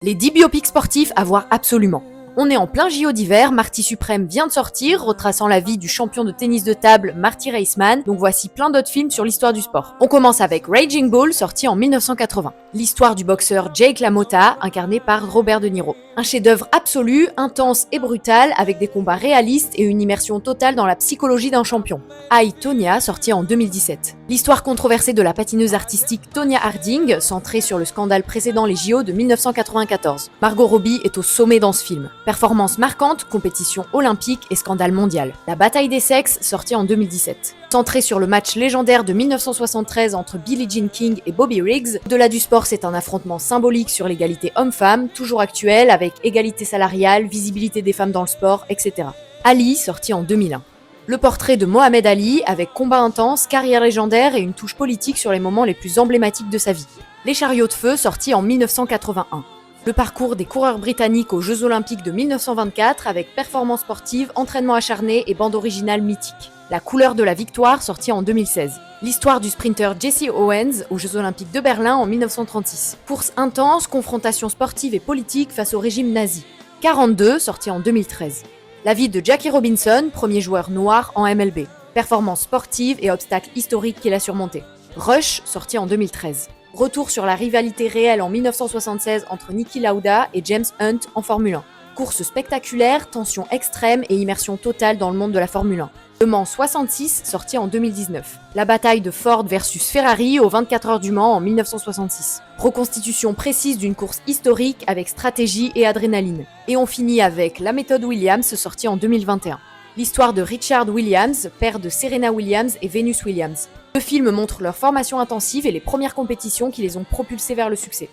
Les 10 biopics sportifs à voir absolument. On est en plein JO d'hiver, Marty Suprême vient de sortir, retraçant la vie du champion de tennis de table Marty Raceman, donc voici plein d'autres films sur l'histoire du sport. On commence avec Raging Bull, sorti en 1980. L'histoire du boxeur Jake LaMotta, incarné par Robert De Niro. Un chef-d'œuvre absolu, intense et brutal, avec des combats réalistes et une immersion totale dans la psychologie d'un champion. I, Tonya, sorti en 2017. L'histoire controversée de la patineuse artistique Tonya Harding, centrée sur le scandale précédent les JO de 1994. Margot Robbie est au sommet dans ce film. Performance marquante, compétition olympique et scandale mondial. La bataille des sexes, sortie en 2017. Centré sur le match légendaire de 1973 entre Billie Jean King et Bobby Riggs, au-delà du sport, c'est un affrontement symbolique sur l'égalité homme-femme, toujours actuel, avec égalité salariale, visibilité des femmes dans le sport, etc. Ali, sorti en 2001. Le portrait de Mohamed Ali, avec combat intense, carrière légendaire et une touche politique sur les moments les plus emblématiques de sa vie. Les chariots de feu, sorti en 1981. Le parcours des coureurs britanniques aux Jeux Olympiques de 1924 avec performance sportive, entraînement acharné et bande originale mythique. La couleur de la victoire, sortie en 2016. L'histoire du sprinter Jesse Owens aux Jeux Olympiques de Berlin en 1936. Course intense, confrontation sportive et politique face au régime nazi. 42, sorti en 2013. La vie de Jackie Robinson, premier joueur noir en MLB. Performance sportive et obstacles historiques qu'il a surmontés. Rush, sorti en 2013. Retour sur la rivalité réelle en 1976 entre Niki Lauda et James Hunt en Formule 1. Course spectaculaire, tension extrême et immersion totale dans le monde de la Formule 1. Le Mans 66, sorti en 2019. La bataille de Ford versus Ferrari aux 24 heures du Mans en 1966. Reconstitution précise d'une course historique avec stratégie et adrénaline. Et on finit avec La méthode Williams, sorti en 2021. L'histoire de Richard Williams, père de Serena Williams et Venus Williams. Le film montre leur formation intensive et les premières compétitions qui les ont propulsés vers le succès.